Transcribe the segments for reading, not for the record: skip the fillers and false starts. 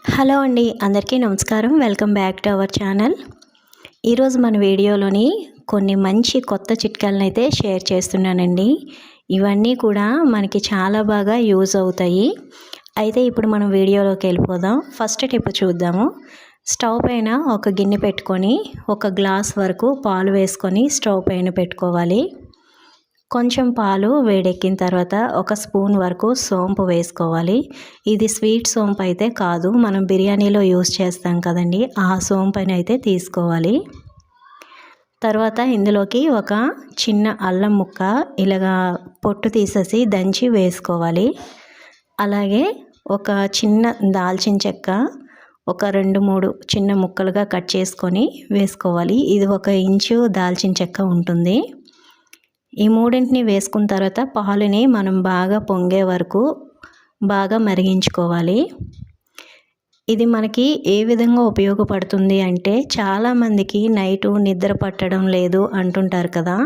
Hello అండి, అందరికీ నమస్కారం. Welcome back to our channel. ఈరోజు మన వీడియోలోని కొన్ని మంచి కొత్త చిట్కాలను అయితే షేర్ చేస్తున్నానండి. ఇవన్నీ కూడా మనకి చాలా బాగా యూజ్ అవుతాయి. అయితే ఇప్పుడు మనం వీడియోలోకి వెళ్ళిపోదాం. ఫస్ట్ టిప్ చూద్దాము. స్టవ్ పైన ఒక గిన్నె పెట్టుకొని ఒక గ్లాస్ వరకు పాలు వేసుకొని స్టవ్ పైన పెట్టుకోవాలి. కొంచెం పాలు వేడెక్కిన తర్వాత ఒక స్పూన్ వరకు సోంపు వేసుకోవాలి. ఇది స్వీట్ సోంపు అయితే కాదు, మనం బిర్యానీలో యూస్ చేస్తాం కదండి, ఆ సోంపుని అయితే తీసుకోవాలి. తర్వాత ఇందులోకి ఒక చిన్న అల్లం ముక్క ఇలాగా పొట్టు తీసేసి దంచి వేసుకోవాలి. అలాగే ఒక చిన్న దాల్చిన చెక్క ఒక 2-3 చిన్న ముక్కలుగా కట్ చేసుకొని వేసుకోవాలి. ఇది 1 ఇంచు దాల్చిన చెక్క ఉంటుంది. ఈ మూడింటిని వేసుకున్న తర్వాత పాలుని మనం బాగా పొంగే వరకు బాగా మరిగించుకోవాలి. ఇది మనకి ఏ విధంగా ఉపయోగపడుతుంది అంటే, చాలామందికి నైటు నిద్ర పట్టడం లేదు అంటుంటారు కదా,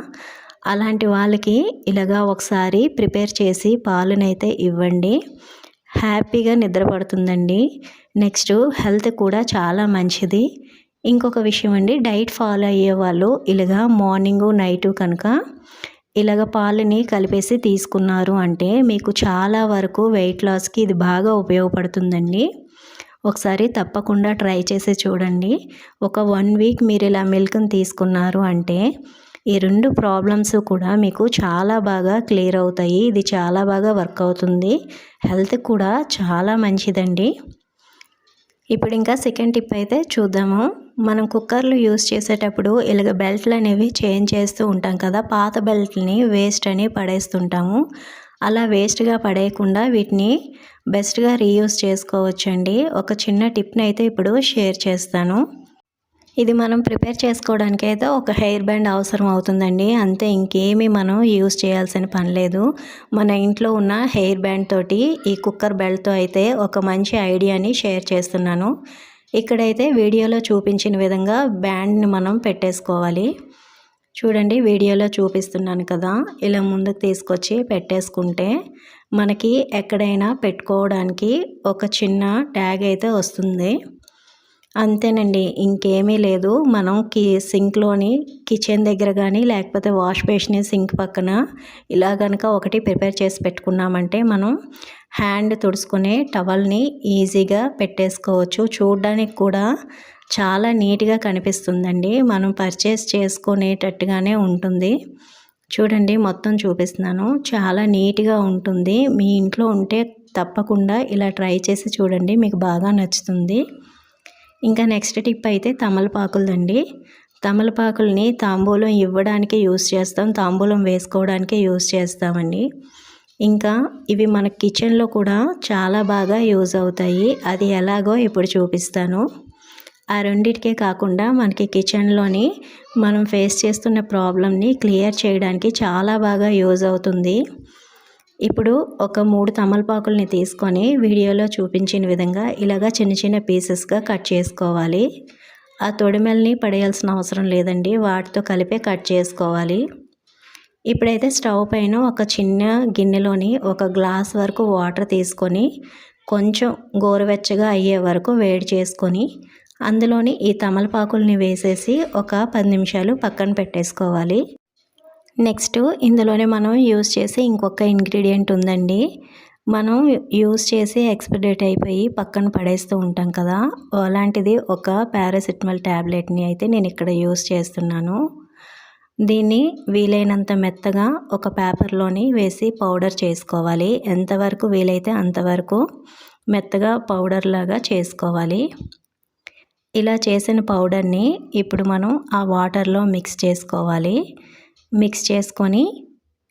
అలాంటి వాళ్ళకి ఇలాగా ఒకసారి ప్రిపేర్ చేసి పాలునైతే ఇవ్వండి. హ్యాపీగా నిద్ర పడుతుందండి. నెక్స్ట్ హెల్త్ కూడా చాలా మంచిది. ఇంకొక విషయం అండి, డైట్ ఫాలో అయ్యే వాళ్ళు ఇలాగా మార్నింగు నైటు కనుక ఇలాగ పాలని కలిపేసి తీసుకున్నారు అంటే మీకు చాలా వరకు వెయిట్ లాస్కి ఇది బాగా ఉపయోగపడుతుందండి. ఒకసారి తప్పకుండా ట్రై చేసి చూడండి. ఒక 1 వీక్ మీరు ఇలా మిల్క్ని తీసుకున్నారు అంటే ఈ 2 ప్రాబ్లమ్స్ కూడా మీకు చాలా బాగా క్లియర్ అవుతాయి. ఇది చాలా బాగా వర్క్ అవుతుంది. హెల్త్ కూడా చాలా మంచిదండి. ఇప్పుడు ఇంకా సెకండ్ టిప్ అయితే చూద్దాము. మనం కుక్కర్లు యూస్ చేసేటప్పుడు ఇలాగ బెల్ట్లు అనేవి చేంజ్ చేస్తూ ఉంటాం కదా, పాత బెల్ట్ని వేస్ట్ అని పడేస్తుంటాము. అలా వేస్ట్గా పడేయకుండా వీటిని బెస్ట్గా రీయూస్ చేసుకోవచ్చండి. ఒక చిన్న టిప్ని అయితే ఇప్పుడు షేర్ చేస్తాను. ఇది మనం ప్రిపేర్ చేసుకోవడానికి అయితే ఒక హెయిర్ బ్యాండ్ అవసరం అవుతుందండి, అంతే. ఇంకేమీ మనం యూజ్ చేయాల్సిన పని లేదు. మన ఇంట్లో ఉన్న హెయిర్ బ్యాండ్ తోటి ఈ కుక్కర్ బెల్ట్తో అయితే ఒక మంచి ఐడియాని షేర్ చేస్తున్నాను. ఇక్కడైతే వీడియోలో చూపించిన విధంగా బ్యాండ్ని మనం పెట్టేసుకోవాలి. చూడండి, వీడియోలో చూపిస్తున్నాను కదా, ఇలా ముందుకు తీసుకొచ్చి పెట్టేసుకుంటే మనకి ఎక్కడైనా పెట్టుకోవడానికి ఒక చిన్న ట్యాగ్ అయితే వస్తుంది. అంతేనండి, ఇంకేమీ లేదు. మనం సింక్లోని కిచెన్ దగ్గర కానీ లేకపోతే వాష్ బేసిన్ సింక్ పక్కన ఇలా కనుక ఒకటి ప్రిపేర్ చేసి పెట్టుకున్నామంటే మనం హ్యాండ్ తుడుచుకునే టవల్ని ఈజీగా పెట్టేసుకోవచ్చు. చూడడానికి కూడా చాలా నీట్గా కనిపిస్తుందండి. మనం పర్చేస్ చేసుకునేటట్టుగానే ఉంటుంది. చూడండి, మొత్తం చూపిస్తున్నాను. చాలా నీట్గా ఉంటుంది. మీ ఇంట్లో ఉంటే తప్పకుండా ఇలా ట్రై చేసి చూడండి, మీకు బాగా నచ్చుతుంది. ఇంకా నెక్స్ట్ టిప్ అయితే తమలపాకులదండి. తమలపాకుల్ని తాంబూలం ఇవ్వడానికి యూస్ చేస్తాం, తాంబూలం వేసుకోవడానికి యూస్ చేస్తామండి. ఇంకా ఇవి మన కిచెన్లో కూడా చాలా బాగా యూజ్ అవుతాయి. అది ఎలాగో ఇప్పుడు చూపిస్తాను. ఆ రెండిటికే కాకుండా మనకి కిచెన్లోని మనం ఫేస్ చేస్తున్న ప్రాబ్లమ్ని క్లియర్ చేయడానికి చాలా బాగా యూజ్ అవుతుంది. ఇప్పుడు ఒక 3 తమలపాకుల్ని తీసుకొని వీడియోలో చూపించిన విధంగా ఇలాగా చిన్న చిన్న పీసెస్గా కట్ చేసుకోవాలి. ఆ తొడిమెల్ని పడేయాల్సిన అవసరం లేదండి, వాటితో కలిపే కట్ చేసుకోవాలి. ఇప్పుడైతే స్టవ్ పైన ఒక చిన్న గిన్నెలోని ఒక గ్లాస్ వరకు వాటర్ తీసుకొని కొంచెం గోరువెచ్చగా అయ్యే వరకు వేడి చేసుకొని అందులోని ఈ తమలపాకుల్ని వేసేసి ఒక 10 నిమిషాలు పక్కన పెట్టేసుకోవాలి. నెక్స్ట్ ఇందులోనే మనం యూస్ చేసే ఇంకొక ఇంగ్రీడియంట్ ఉందండి. మనం యూస్ చేసి ఎక్స్పైరీ డేట్ అయిపోయి పక్కన పడేస్తూ ఉంటాం కదా, అలాంటిది ఒక పారాసిటమాల్ ట్యాబ్లెట్ని అయితే నేను ఇక్కడ యూస్ చేస్తున్నాను. దీన్ని వీలైనంత మెత్తగా ఒక పేపర్లోని వేసి పౌడర్ చేసుకోవాలి. ఎంతవరకు వీలైతే అంతవరకు మెత్తగా పౌడర్ లాగా చేసుకోవాలి. ఇలా చేసిన పౌడర్ని ఇప్పుడు మనం ఆ వాటర్లో మిక్స్ చేసుకోవాలి. మిక్స్ చేసుకొని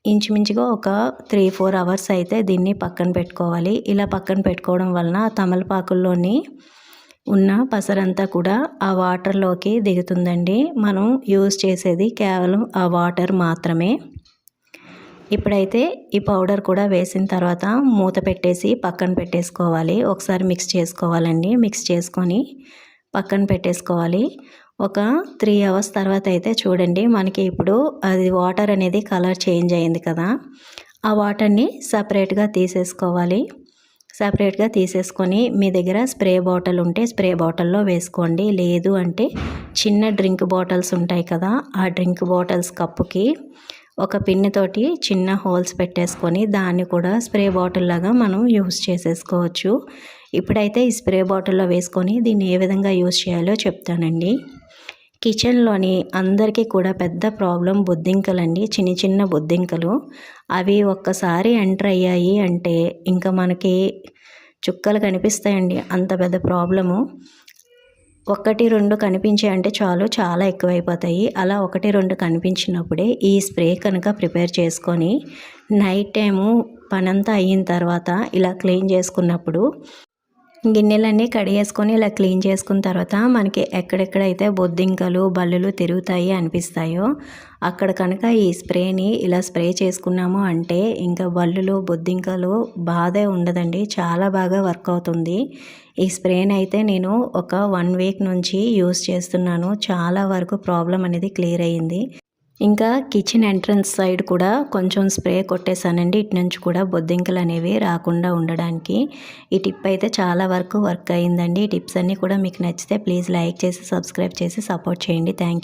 ఇంచుమించుగా ఒక 3-4 అవర్స్ అయితే దీన్ని పక్కన పెట్టుకోవాలి. ఇలా పక్కన పెట్టుకోవడం వలన తమలపాకుల్లోని ఉన్న పసరంతా కూడా ఆ వాటర్లోకి దిగుతుందండి. మనం యూజ్ చేసేది కేవలం ఆ వాటర్ మాత్రమే. ఇప్పుడైతే ఈ పౌడర్ కూడా వేసిన తర్వాత మూత పెట్టేసి పక్కన పెట్టేసుకోవాలి. ఒకసారి మిక్స్ చేసుకోవాలండి. మిక్స్ చేసుకొని పక్కన పెట్టేసుకోవాలి. ఒక 3 అవర్స్ తర్వాత అయితే చూడండి, మనకి ఇప్పుడు అది వాటర్ అనేది కలర్ చేంజ్ అయింది కదా, ఆ వాటర్ని సపరేట్గా తీసేసుకోవాలి. సపరేట్గా తీసేసుకొని మీ దగ్గర స్ప్రే బాటిల్ ఉంటే స్ప్రే బాటిల్లో వేసుకోండి. లేదు అంటే చిన్న డ్రింక్ బాటిల్స్ ఉంటాయి కదా, ఆ డ్రింక్ బాటిల్స్ కప్పుకి ఒక పిన్నుతోటి చిన్న హోల్స్ పెట్టేసుకొని దాన్ని కూడా స్ప్రే బాటిల్ లాగా మనం యూస్ చేసేసుకోవచ్చు. ఇప్పుడైతే ఈ స్ప్రే బాటిల్లో వేసుకొని దీన్ని ఏ విధంగా యూస్ చేయాలో చెప్తానండి. కిచెన్లోని అందరికీ కూడా పెద్ద ప్రాబ్లం బొద్దింకలండి, చిన్న చిన్న బొద్దింకలు. అవి ఒక్కసారి ఎంటర్ అయ్యాయి అంటే ఇంకా మనకి చుక్కలు కనిపిస్తాయండి, అంత పెద్ద ప్రాబ్లము. 1, 2 కనిపించాయంటే చాలు, చాలా ఎక్కువైపోతాయి. అలా 1, 2 కనిపించినప్పుడే ఈ స్ప్రే కనుక ప్రిపేర్ చేసుకొని నైట్ టైము పనంతా అయిన తర్వాత ఇలా క్లీన్ చేసుకున్నప్పుడు గిన్నెలన్నీ కడిగేసుకొని ఇలా క్లీన్ చేసుకున్న తర్వాత మనకి ఎక్కడెక్కడైతే బొద్దింకలు బల్లులు తిరుగుతాయి అనిపిస్తాయో అక్కడ కనుక ఈ స్ప్రేని ఇలా స్ప్రే చేసుకున్నాము అంటే ఇంకా బల్లులు బొద్దింకలు బాధే ఉండదండి, చాలా బాగా వర్క్ అవుతుంది. ఈ స్ప్రేని అయితే నేను ఒక 1 వీక్ నుంచి యూస్ చేస్తున్నాను. చాలా వరకు ప్రాబ్లం అనేది క్లియర్ అయ్యింది. ఇంకా కిచెన్ ఎంట్రన్స్ సైడ్ కూడా కొంచెం స్ప్రే కొట్టేశానండి, ఇటు నుంచి కూడా బొద్దింకలు అనేవి రాకుండా ఉండడానికి. ఈ టిప్ అయితే చాలా వరకు వర్క్ అయ్యిందండి. ఈ టిప్స్ అన్నీ కూడా మీకు నచ్చితే ప్లీజ్ లైక్ చేసి సబ్స్క్రైబ్ చేసి సపోర్ట్ చేయండి. Thank you.